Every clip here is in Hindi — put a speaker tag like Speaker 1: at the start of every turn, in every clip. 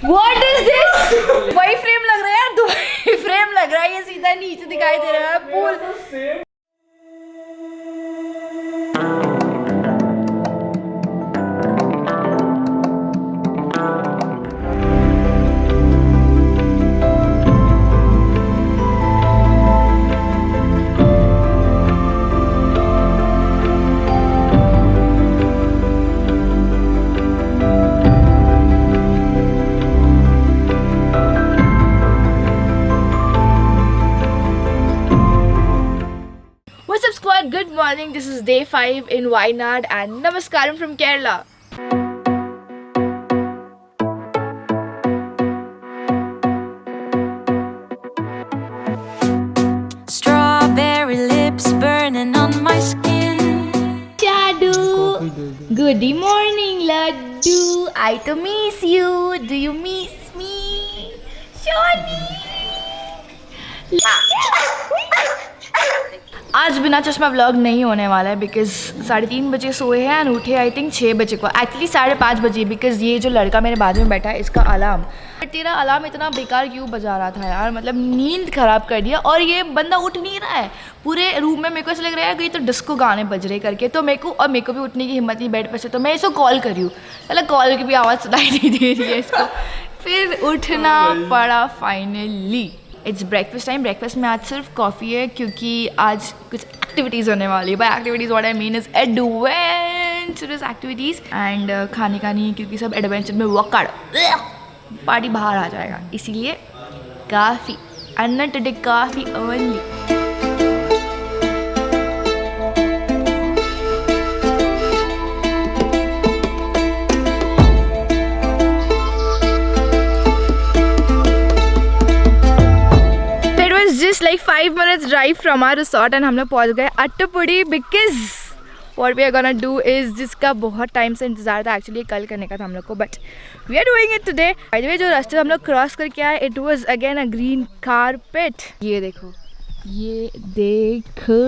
Speaker 1: What is this? वही फ्रेम लग रहा है यार, दो फ्रेम लग रहा है, ये सीधा नीचे दिखाई दे रहा है pool. What's up squad? Good morning. This is day 5 in Wayanad and Namaskaram from Kerala.
Speaker 2: Strawberry lips burning on my skin.
Speaker 1: Chadu. Good morning, Laddu. I to miss you. Do you miss me? Shoni. आज बिना चश्मा व्लॉग नहीं होने वाला है बिकॉज 3:30 बजे सोए हैं एंड उठे आई थिंक 6 बजे को, एक्चुअली 5:30 बजे बिकॉज ये जो लड़का मेरे बाजू में बैठा है इसका अलार्म, तेरा अलार्म इतना बेकार क्यों बजा रहा था यार, मतलब नींद ख़राब कर दिया और ये बंदा उठ नहीं रहा है पूरे रूम में। मेरे को ऐसा लग रहा है कि तो डिस्को गाने बज रहे करके, तो मेरे को भी उठने की हिम्मत नहीं बेड पर से, तो मैं इसको कॉल कर रही हूँ, मतलब कॉल की भी आवाज़ सुनाई नहीं दे रही है इसको, फिर उठना पड़ा finally. It's breakfast time. Breakfast में आज सिर्फ कॉफ़ी है क्योंकि आज कुछ एक्टिविटीज़ होने वाली है। By activities what I mean is adventurous activities and खाने का नहीं, क्योंकि सब एडवेंचर में वर्कआउट पार्टी बाहर आ जाएगा, इसीलिए काफ़ी अन्ना टुडे काफ़ी only. Just like 5 minutes drive from our resort and हम लोग पहुँच गए अट्टपुड़ी because what we are gonna do is जिसका बहुत टाइम से इंतज़ार था, एक्चुअली कल करने का था हम लोग को, but we are doing it today. By the way जो रास्ते हम लोग क्रॉस करके आए it was again a green carpet. ये देखो, ये देखो।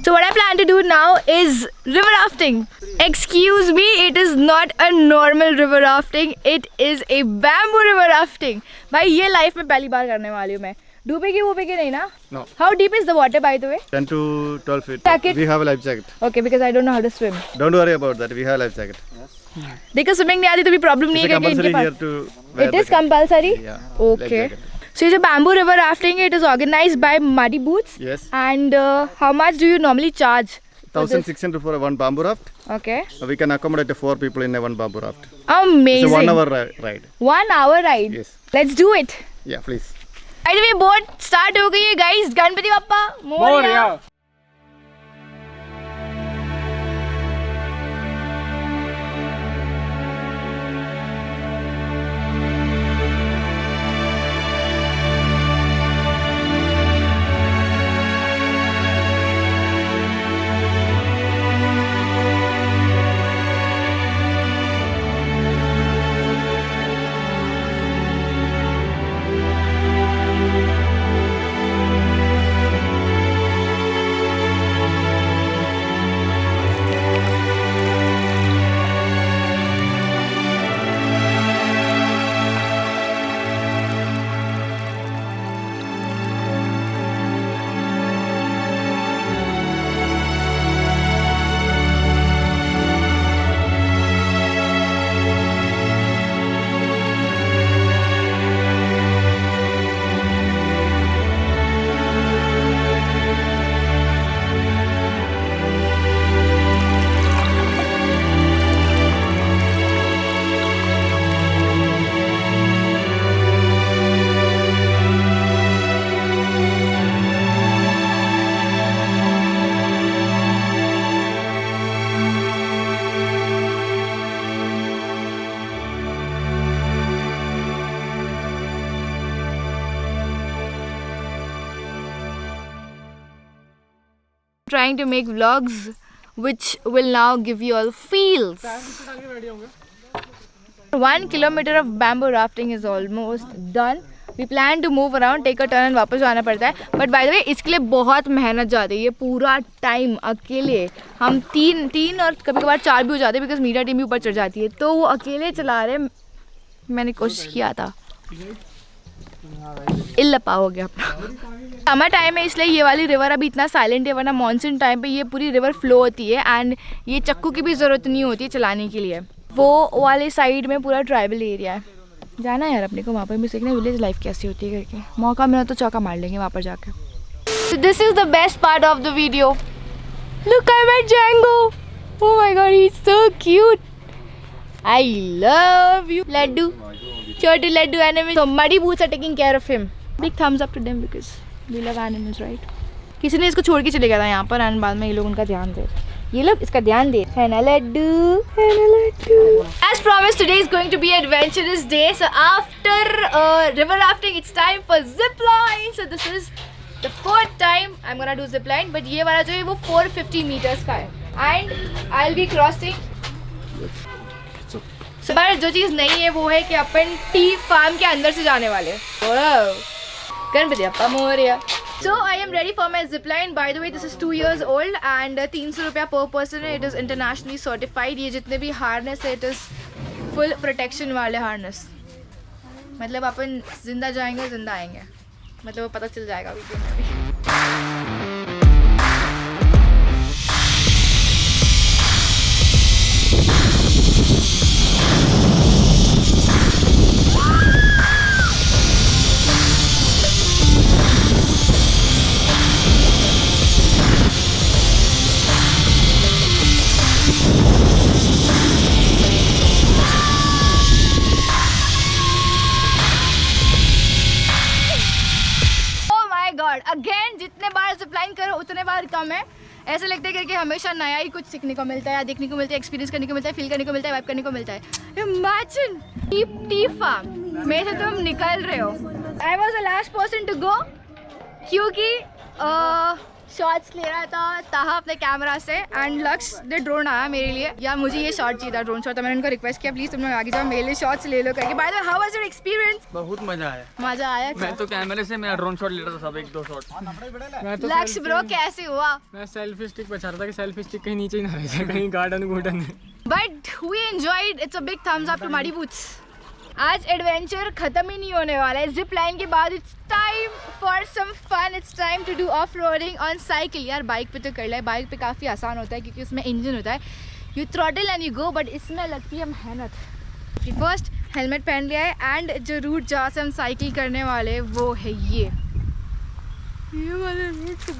Speaker 1: So what I plan to do now is river rafting. Excuse me, it is not a normal river rafting. It is a bamboo river rafting. भाई ये लाइफ में पहली बार करने वाली हूँ मैं। डूबेगी वूबेगी नहीं ना?
Speaker 3: No.
Speaker 1: How deep is the water by the way?
Speaker 3: 10 to 12 feet.
Speaker 1: Jacket?
Speaker 3: We have a life jacket.
Speaker 1: Okay, because I don't know how to swim.
Speaker 3: Don't worry about that. We have a life jacket.
Speaker 1: देखो स्विमिंग नहीं आती तो भी प्रॉब्लम नहीं
Speaker 3: It's
Speaker 1: है क्योंकि
Speaker 3: compulsory
Speaker 1: इनके
Speaker 3: here
Speaker 1: pass
Speaker 3: to wear
Speaker 1: it
Speaker 3: the
Speaker 1: is compulsory.
Speaker 3: Yeah.
Speaker 1: Okay.
Speaker 3: Life jacket.
Speaker 1: So ये जो bamboo river rafting it is organized by Muddy Boots.
Speaker 3: Yes.
Speaker 1: And how much do you normally charge? for this?
Speaker 3: 1,600 for a one bamboo raft.
Speaker 1: Okay.
Speaker 3: We can accommodate 4 people in a one bamboo raft.
Speaker 1: Amazing.
Speaker 3: It's a 1 hour ride.
Speaker 1: 1 hour ride.
Speaker 3: Yes.
Speaker 1: Let's do it.
Speaker 3: Yeah, please.
Speaker 1: By the way, boat start हो गई है guys. Ganpati Bappa Morya. Trying to make vlogs which will now give you all feels. 1 kilometer of bamboo rafting is almost done. We plan to move around, take a turn and वापस आना पड़ता है. But by the way इसके लिए बहुत मेहनत जाती है. ये पूरा टाइम अकेले हम तीन और कभी कभार 4 भी हो जाते हैं बिकॉज मीडिया टीम भी ऊपर चढ़ जाती है. तो वो अकेले चला रहे मैंने कोशिश किया था, इल्लपा हो गया अपना। समर टाइम है इसलिए ये वाली रिवर अभी इतना साइलेंट है, वरना मानसून टाइम पे ये पूरी रिवर फ्लो होती है एंड ये चक्कू की भी ज़रूरत नहीं होती है चलाने के लिए। वो वाले साइड में पूरा ट्राइबल एरिया है, जाना है यार अपने को वहाँ पर भी सीखना विलेज लाइफ कैसी होती है करके। मौका मिला तो चौका मार लेंगे वहाँ पर जाकर। So this is the best part of the video. Look, I met Django. Oh my god, he's so cute. I love you. Laddu. Chotu Laddu animal. So Muddy Boots are taking care of him. Big thumbs up to them because we love animals, right? किसी ने इसको छोड़ के चले गया था यहाँ पर एंड बाद में ये लोग उनका ध्यान दे, ये लोग इसका ध्यान दे। है ना लड्डू, है ना Laddu. As promised, today is going to be an adventurous day. So after river rafting, it's time for zip line. So this is the fourth time I'm gonna do zip line, but ये वाला जो है वो 450 meters का है and I'll be crossing. So पर जो चीज़ नहीं है वो है कि अपन टी फार्म के अंदर से जाने वाले। गणपति अप्पा Morya. So I am ready for my zip line. By the way, this is 2 years old and 300 रुपया per person है। It is internationally certified. ये जितने भी हार्नेस है, it is full protection वाले हार्नेस। मतलब अपन जिंदा जाएंगे जिंदा आएंगे, मतलब वो पता चल जाएगा वीडियो में भी। अगेन जितने बार जिपलाइन करो उतने बार कम है। ऐसा लगता है कि हमेशा नया ही कुछ सीखने को मिलता है या देखने को मिलता है, एक्सपीरियंस करने को मिलता है, फील करने को मिलता है, वाइब करने को मिलता है। इमेजिन टी फार्म में से तुम निकल रहे हो। I was the last person to go क्योंकि शॉट्स ले रहा था ताहा अपने कैमरा से एंड लक्स ने ड्रोन आया मेरे लिए, या मुझे ये शॉट चाहिए था, ड्रोन शॉट। तो मैंने उनको रिक्वेस्ट किया प्लीज़ तुम लोग आगे जाओ, मेरे लिए शॉट्स ले लो करके। Bye the way, how was your experience?
Speaker 4: बहुत मजा आया।
Speaker 1: मजा आया?
Speaker 4: मैं तो कैमरे से मेरा ड्रोन शॉट ले रहा था, सब 1-2 शॉट।
Speaker 1: लक्स ब्रो कैसे हुआ?
Speaker 4: मैं सेल्फी स्टिक बचा रहा था कि सेल्फी स्टिक कहीं नीचे ही ना रह जाए, कहीं गार्डन गुर्डन।
Speaker 1: But we enjoyed, it's a big thumbs up to muddy boots. आज एडवेंचर खत्म ही नहीं होने वाला है। जिप लाइन के बाद it's time for some fun, it's time to do off roading on cycle. यार बाइक पे तो कर ले, बाइक पे काफ़ी आसान होता है क्योंकि उसमें इंजन होता है, you throttle and you go, but इसमें लगती है मेहनत। फर्स्ट हेलमेट पहन लिया है एंड जो रूट जहाँ से हम साइकिल करने वाले वो है ये वाला रूट।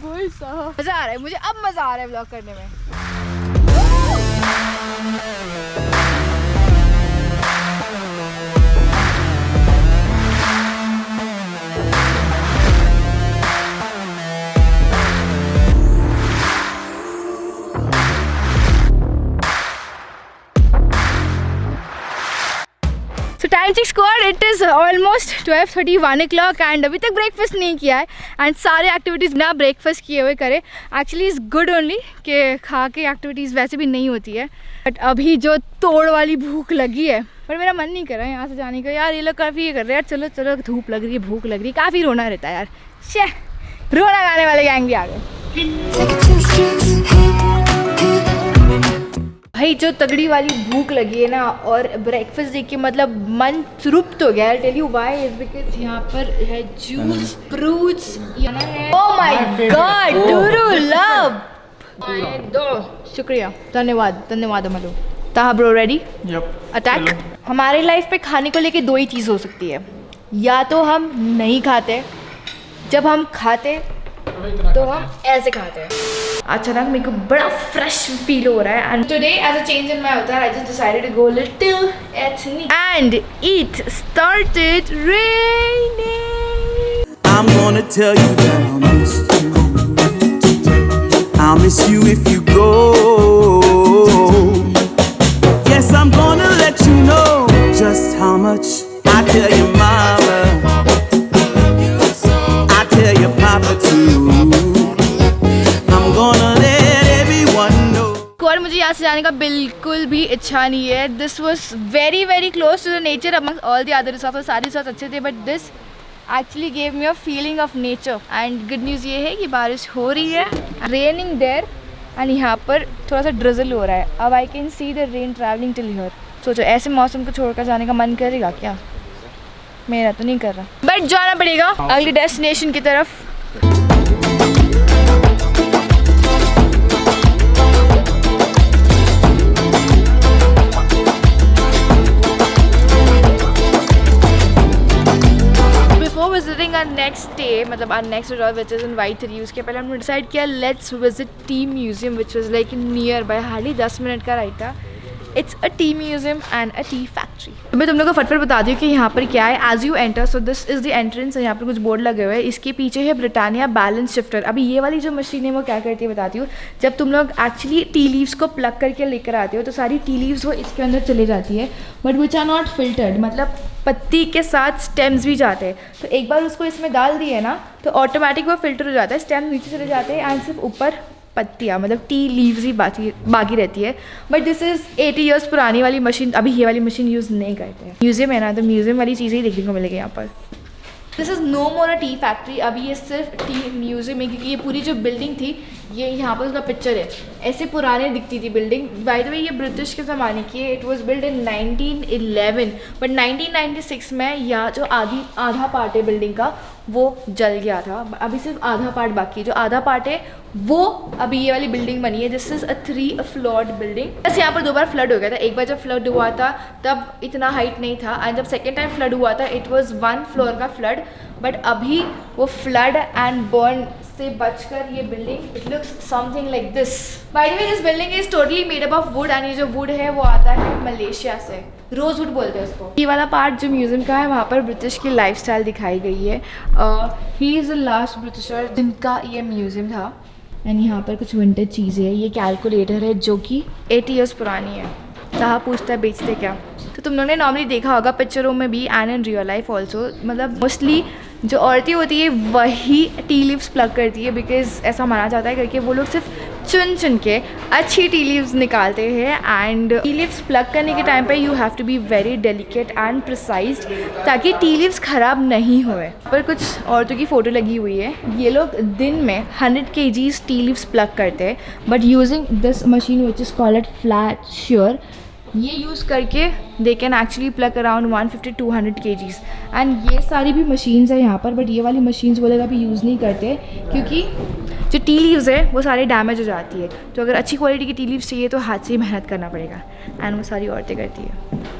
Speaker 1: मज़ा आ रहा है मुझे, अब मज़ा आ रहा है व्लॉग करने में। Time check squad, it is almost 12:31 o'clock and अभी तक ब्रेकफास्ट नहीं किया है एंड सारे एक्टिविटीज़ ना ब्रेकफास्ट किए हुए करे। एक्चुअली इज़ गुड ओनली कि खा के एक्टिविटीज़ वैसे भी नहीं होती है, बट अभी जो तोड़ वाली भूख लगी है, पर मेरा मन नहीं कर रहा है यहाँ से जाने का। यार ये लोग काफ़ी ये कर रहे हैं, यार चलो चलो, धूप लग रही है, भूख लग रही है, काफ़ी रोना रहता है यार। शे रोना गाने वाले गैंग भी आ गए। भाई जो तगड़ी वाली भूख लगी है ना और ब्रेकफास्ट देख के मतलब मन तृप्त हो गया है। Tell you why is because यहाँ पर है juice, fruits, oh my god डूरू लव। दो शुक्रिया, धन्यवाद धन्यवाद अमलो। Taha bro ready? अटैक। हमारी लाइफ पे खाने को लेके 2 ही चीज़ हो सकती है, या तो हम नहीं खाते, जब हम खाते तो हम ऐसे खाते हैं। अचानक मेरे को बड़ा फ्रेश फील हो रहा है and today as a change in my avatar I just decided to go little ethnic and it started raining.
Speaker 5: I'm gonna tell you that I'll miss you. I'll miss you if you go. Yes, I'm gonna let you know just how much I tell your mama, I tell your papa too. I'm gonna let everyone know.
Speaker 1: और मुझे यहाँ से जाने का बिल्कुल भी इच्छा नहीं है। This was very very close to the nature among all the other resorts. सारे रिसॉर्ट्स अच्छे थे but this actually gave me a feeling of nature and good news ये है कि बारिश हो रही है, रेनिंग देयर एंड यहाँ पर थोड़ा सा ड्रिजल हो रहा है। अब I can see the rain travelling till here. सोचो ऐसे मौसम को छोड़कर जाने का मन करेगा क्या? मेरा तो नहीं कर रहा, बट जाना पड़ेगा अगली डेस्टिनेशन की तरफ। Before visiting our next day, मतलब our next resort which is in Y3, उसके पहले हमने डिसाइड किया let's visit tea museum which is like nearby, hardly 10 minute का राइड था। It's a tea museum and a tea factory. मैं तुम लोग को फटफट बता दी कि यहाँ पर क्या है। As you enter, so this is the entrance, यहाँ पर कुछ बोर्ड लगे हुए हैं। इसके पीछे है ब्रिटानिया बैलेंस शिफ्टर। अभी ये वाली जो मशीन है वो क्या करती है बताती हूँ। जब तुम लोग एक्चुअली टी लीव्स को प्लग करके लेकर आते हो तो सारी टी लीव्स वो इसके अंदर चले जाती है, but which are not filtered, मतलब पत्ती के साथ स्टेम्स भी जाते हैं। तो एक बार उसको इसमें डाल दिए ना तो ऑटोमेटिक वो फिल्टर हो जाता है, स्टेम नीचे चले जाते हैं एंड सिर्फ ऊपर पत्तियाँ, मतलब टी लीव्स ही बाकी रहती है। बट दिस इज़ 80 ईयर्स पुरानी वाली मशीन, अभी ये वाली मशीन यूज़ नहीं करते हैं। म्यूजियम है ना, तो म्यूजियम वाली चीज़ें ही देखने को मिलेगी यहाँ पर। This is no more a tea factory, अभी ये सिर्फ टी म्यूजियम है, क्योंकि ये पूरी जो बिल्डिंग थी ये यहाँ पर उसका पिक्चर है, ऐसे पुराने दिखती थी बिल्डिंग। बाय द वे ये ब्रिटिश के ज़माने की है, it was build in 1911, but 1996 में यहाँ जो आधा पार्ट है बिल्डिंग का वो जल गया था। अभी सिर्फ आधा पार्ट बाकी है, जो आधा पार्ट है वो अभी ये वाली बिल्डिंग बनी है। This is a 3 floored building. बस यहाँ पर 2 बार फ्लड हो गया था। एक बार जब फ्लड हुआ था तब इतना हाइट नहीं था, एंड जब सेकेंड टाइम फ्लड हुआ था इट वॉज 1 फ्लोर का फ्लड, बट अभी वो फ्लड एंड बर्न से बचकर ये building it looks something like this. Bye the way this building is totally made up of would, and ये जो वुड है वो आता है मलेशिया से, रोज वुड बोलते हैं उसको। ये वाला पार्ट जो म्यूजियम का है वहाँ पर ब्रिटिश की लाइफस्टाइल दिखाई गई है। He is the last britisher जिनका ये म्यूजियम था। एंड यहाँ पर कुछ विंटेज चीज़ें हैं। ये कैलकुलेटर है जो कि 80 ईयर्स पुरानी है। साहब पूछता है बेचते क्या, तो तुम लोगों ने नॉर्मली देखा होगा पिक्चरों में भी and in real life also, मतलब मोस्टली जो औरतें होती है वही टी लीव्स प्लग करती है, बिकॉज ऐसा माना जाता है करके वो लोग सिर्फ चुन चुन के अच्छी टी लीव्स निकालते हैं। एंड टी लीव्स प्लग करने के टाइम पे you have to be very delicate and precise ताकि टी लीव्स ख़राब नहीं होए। पर कुछ औरतों की फ़ोटो लगी हुई है। ये लोग दिन में 100 kgs टी लीव्स प्लग करते हैं, but using this machine which is called flat sure, ये यूज़ करके they can actually plug around 150-200 kgs। And ये सारी भी मशीन्स है यहाँ पर, बट ये वाली मशीन्स वो लोग अभी यूज़ नहीं करते क्योंकि जो टी लीव्स है वो सारे डैमेज हो जाती है। तो अगर अच्छी क्वालिटी की टी लीव्स चाहिए तो हाथ से ही मेहनत करना पड़ेगा, एंड वो सारी औरतें करती है।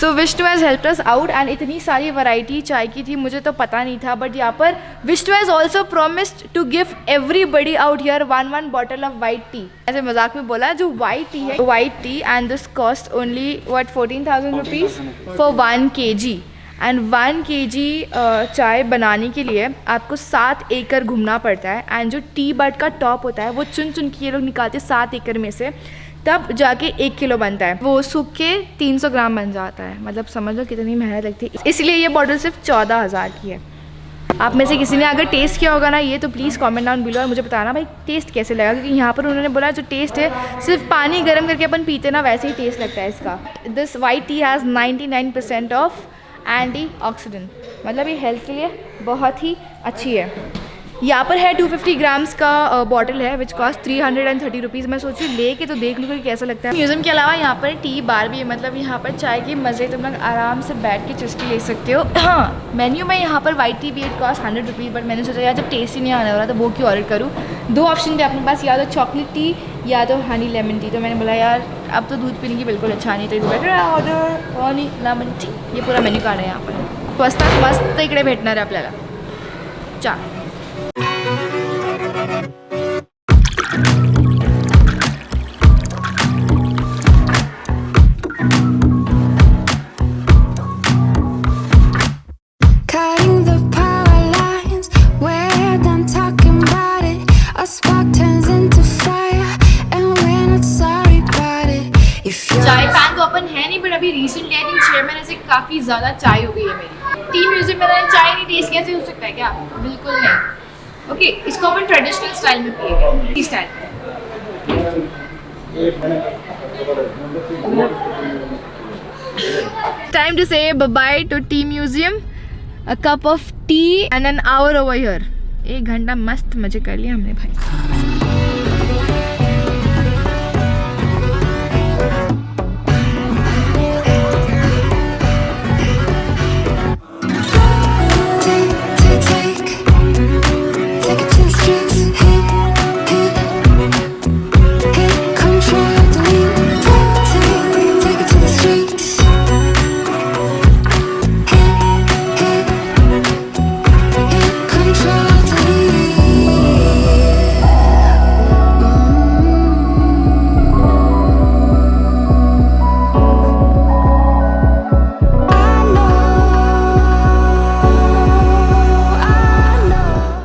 Speaker 1: So Vishnu has helped us out, and इतनी सारी वैरायटी चाय की थी मुझे तो पता नहीं था, बट यहाँ पर Vishnu has also promised to give everybody out here 1 bottle of white tea. ऐसे मजाक में बोला जो वाइट टी है, white tea, and this cost only 14,000 rupees for 1 kg। And 1 kg चाय बनाने के लिए आपको 7 एकड़ घूमना पड़ता है, एंड जो टी बड का टॉप होता है वो चुन चुन के ये लोग निकालते हैं 7 एकड़ में से, तब जाके 1 किलो बनता है। वो सूख के 300 ग्राम बन जाता है, मतलब समझ लो कितनी मेहनत लगती है। इसलिए ये बॉटल सिर्फ 14,000 की है। आप में से किसी ने अगर टेस्ट किया होगा ना ये, तो प्लीज़ कमेंट डाउन बिलो और मुझे बताना भाई टेस्ट कैसे लगा, क्योंकि यहाँ पर उन्होंने बोला जो टेस्ट है सिर्फ पानी गर्म करके अपन पीते ना वैसे ही टेस्ट लगता है इसका। This white T has 99% of antioxidant, मतलब ये हेल्थ के लिए बहुत ही अच्छी है। यहाँ पर है 250 ग्राम्स का बॉटल है विच कॉस्ट 330 रुपीज़। मैं सोची लेके तो देख लूँ कि कैसा लगता है। म्यूजियम के अलावा यहाँ पर टी बार भी है, मतलब यहाँ पर चाय के मज़े तुम लोग आराम से बैठ के चुस्की ले सकते हो। हाँ, मेन्यू में यहाँ पर वाइट टी भी इट कॉस्ट 100 रुपीज़, बट मैंने सोचा यार जब टेस्ट ही नहीं आने वाला तो वो क्यों ऑर्डर करूँ। 2 ऑप्शन थे अपने पास, या तो चॉकलेट टी या तो हनी लेमन टी। तो मैंने बोला यार अब तो दूध पीने की बिल्कुल अच्छा नहीं, तो इस better order honey lemon tea. ये पूरा मेन्यू कार्ड है यहाँ पर। स्वस्तात मस्त इकडे भेटणार आहे आपल्याला चहा।
Speaker 2: Cutting the power lines, we're done talking about it. A spark turns into fire, and we're not sorry about it. If you're
Speaker 1: चाय फैन तो अपन है नहीं, बट अभी रिसेंटली आई थिंक 6 महीने से काफ़ी ज़्यादा चाय हो गई है मेरी। टी म्यूजियम में मैंने चाय नहीं टेस्ट कैसे हो सकता है क्या? बिल्कुल नहीं। ओके, इसको अपन ट्रेडिशनल स्टाइल में पिएंगे, टी स्टाइल। टाइम टू से by two tea museum, a cup of T and an hour over here. 1 घंटा मस्त मजे कर लिया हमने भाई।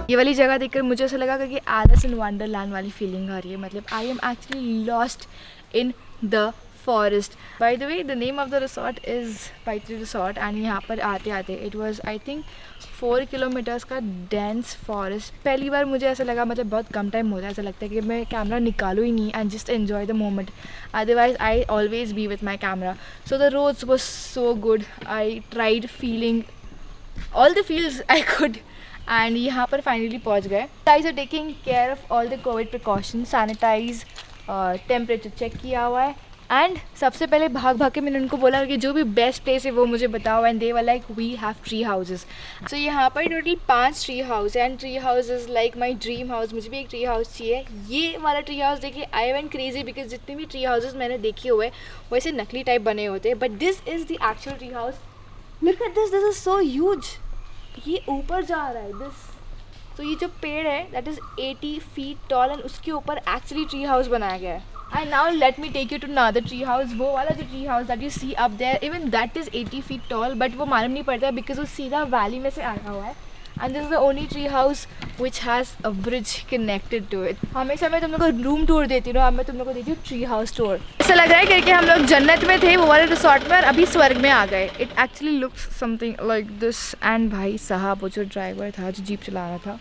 Speaker 1: ये वाली जगह देखकर मुझे ऐसा लगा कि एलिस इन वंडरलैंड वाली फीलिंग आ रही है. मतलब I am actually lost in the forest. By the way the name of the resort is Paitri resort and यहाँ पर आते आते it was I think 4 kilometres का डेंस फॉरेस्ट. पहली बार मुझे ऐसा लगा, मतलब बहुत कम टाइम होता है, ऐसा लगता है कि मैं कैमरा निकालूँ ही नहीं and just enjoy the moment. Otherwise I always be with my camera. So the roads was so good. I tried feeling all the feels I could and यहाँ पर फाइनली पहुँच गए. guys are taking care of all the COVID precautions, sanitize, temperature check किया हुआ है एंड सबसे पहले भाग भाग के मैंने उनको बोला कि जो भी बेस्ट प्लेस है वो मुझे बताओ and they were like we have tree houses. So यहाँ पर टोटल 5 ट्री हाउस है and tree house is like my dream house. मुझे भी एक ट्री हाउस चाहिए. ये वाला ट्री हाउस देखिए आई वेंट क्रेजी बिकॉज जितने भी ट्री हाउसेस मैंने देखे हुए वो ऐसे नकली टाइप बने होते हैं, but this is the actual tree house. Look at this is so huge. ये ऊपर जा रहा है दिस. तो ये जो पेड़ है that is 80 feet tall and उसके ऊपर एक्चुअली ट्री हाउस बनाया गया है. And now let me take you to another tree house. वो वाला जो tree house that you see up there, even that is 80 feet tall, but वो मालूम नहीं पड़ता बिकॉज वो सीधा वैली में से आया हुआ है. And this is the only tree house which has a bridge connected to it. हमेशा मैं तुम लोग को रूम टूर देती हूँ, अब मैं तुम लोग को देती हूँ ट्री हाउस टूर. ऐसा लग रहा है क्योंकि हम लोग जन्नत में थे वो वाले रिसोर्ट में और अभी स्वर्ग में आ गए. It actually looks something like this. And भाई साहब वो जो ड्राइवर था जो जीप चला रहा था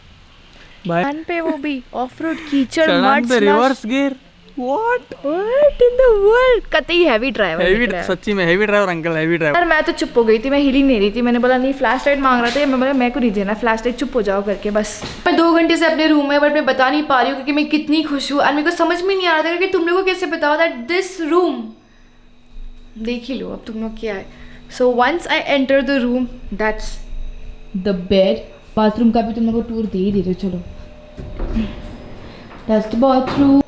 Speaker 1: भाई पे वो भी ऑफ रोड कीचड़ mud
Speaker 4: reverse gear. What
Speaker 1: in the world. कतई हैवी ड्राइवर.
Speaker 4: हेवी, सच्ची में heavy driver uncle, heavy driver.
Speaker 1: यार मैं तो चुप हो गई थी, मैं हिली नहीं रही थी. मैंने बोला नहीं फ्लैश लाइट मांग रहा था, मैं बोला मैं को नहीं देना फ्लैश लाइट, चुप हो जाओ करके बस. मैं 2 घंटे से अपने रूम में बट मैं बता नहीं पा रही हूँ क्योंकि मैं कितनी खुश हूँ. और मेरे को समझ में नहीं आ रहा था कि तुम लोगों को कैसे बताओ दैट दिस रूम, देख ही लो अब तुम लोग क्या है. So once I enter the room that's the bed. Bathroom का भी तुम लोग को टूर दे ही दे दो. चलो दैट्स द बाथरूम.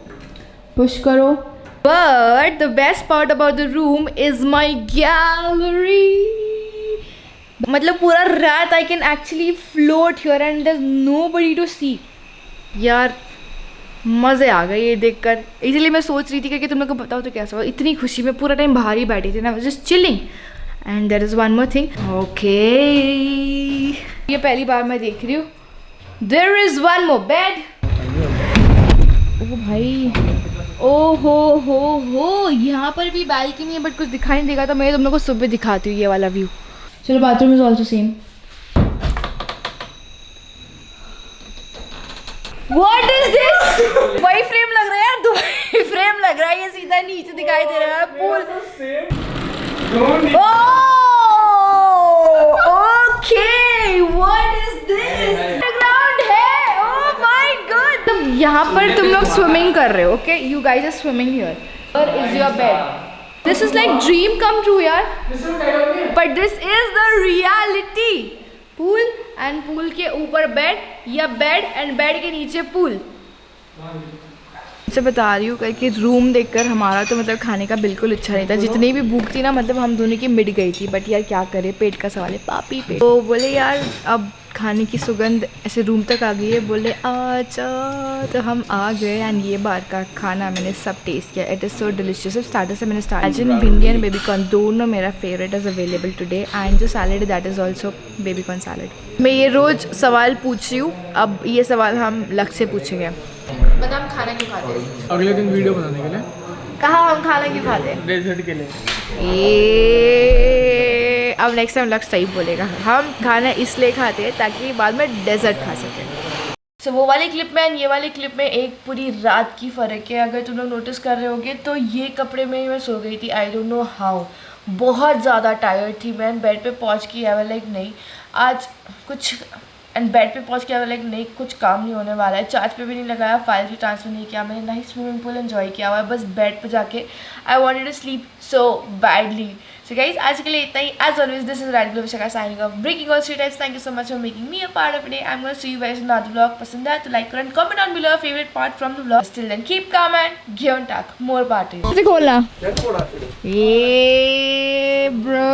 Speaker 1: पुश करो. But the best part about the room is my gallery. मतलब पूरा रात I can actually float here and there's nobody to see. यार मज़े आ गए ये देखकर. इसलिए मैं सोच रही थी कि तुम लोग को बताओ तो कैसा हुआ. इतनी खुशी में पूरा टाइम बाहर ही बैठी थी ना, just chilling. And there is one more thing. Okay ये पहली बार मैं देख रही हूँ. There is one more bed. ओ भाई ओ हो यहाँ पर भी बालकनी है बट कुछ दिखाई नहीं देगा, तो मैं तुम लोग को सुबह दिखाती हूँ ये वाला व्यू. चलो bathroom is also same. What is this? वही फ्रेम लग रहा है यार, दो फ्रेम लग रहा है. ये सीधा नीचे दिखाई दे रहा है pool. Okay what is this? Ground है. Oh my god. यहाँ पर तुम लोग स्विमिंग कर रहे हो. Okay you guys are swimming here. Where is your bed? This is like dream come true यार. But this is the reality. Pool and pool के ऊपर बेड या बेड एंड बेड के नीचे पूल. से बता रही हूँ कि रूम देखकर हमारा तो मतलब खाने का बिल्कुल इच्छा नहीं था. जितनी भी भूख थी ना मतलब हम दोनों की मिट गई थी. बट यार क्या करें, पेट का सवाल है. पापी पेट. तो बोले यार अब खाने की सुगंध ऐसे रूम तक आ गई है. बोले अच्छा तो हम आ गए एंड ये बार का खाना मैंने सब टेस्ट किया. It is so delicious. Starter से मैंने स्टार्ट भिंडी एंड बेबी कॉर्न दोनों मेरा favourite is available today. And जो salad that is also baby corn salad. मैं ये रोज़ सवाल पूछ रही हूँ, अब ये सवाल हम लक्ष्य से पूछेंगे. बता हम खाना क्यों खाते हैं?
Speaker 4: अगले दिन वीडियो बनाने के लिए.
Speaker 1: कहा हम खाना क्यों खाते हैं?
Speaker 4: डेजर्ट के लिए.
Speaker 1: अब नेक्स्ट टाइम लक्ष्य सही बोलेगा. हम खाना इसलिए खाते हैं ताकि बाद में डेजर्ट खा सकें. सो वो वाले क्लिप में ये वाले क्लिप में एक पूरी रात की फ़र्क है. अगर तुम लोग नोटिस कर रहे होगे तो ये कपड़े में मैं सो गई थी. I don't know how. बहुत ज़्यादा टायर्ड थी मैं. बेड पे पहुंच के आई वाज लाइक नहीं आज कुछ एंड बेड पे पहुंच के आई वाज लाइक नहीं कुछ काम नहीं होने वाला है. चार्ज पे भी नहीं लगाया, फाइल भी ट्रांसफ़र नहीं किया मैंने, ना ही स्विमिंग पूल एंजॉय किया हुआ है. बस बेड पे जाके I wanted to sleep so badly. So guys, आज के लिए इतना ही. As always, this is Radhika Vishaka signing off. Breaking all stereotypes. Thank you so much for making me a part of it. I'm gonna see you guys in another vlog. पसंद आया तो like करो and comment down below your favorite part from the vlog. Till then, keep calm and give and talk. More parties. कैसे खोलना? ये bro.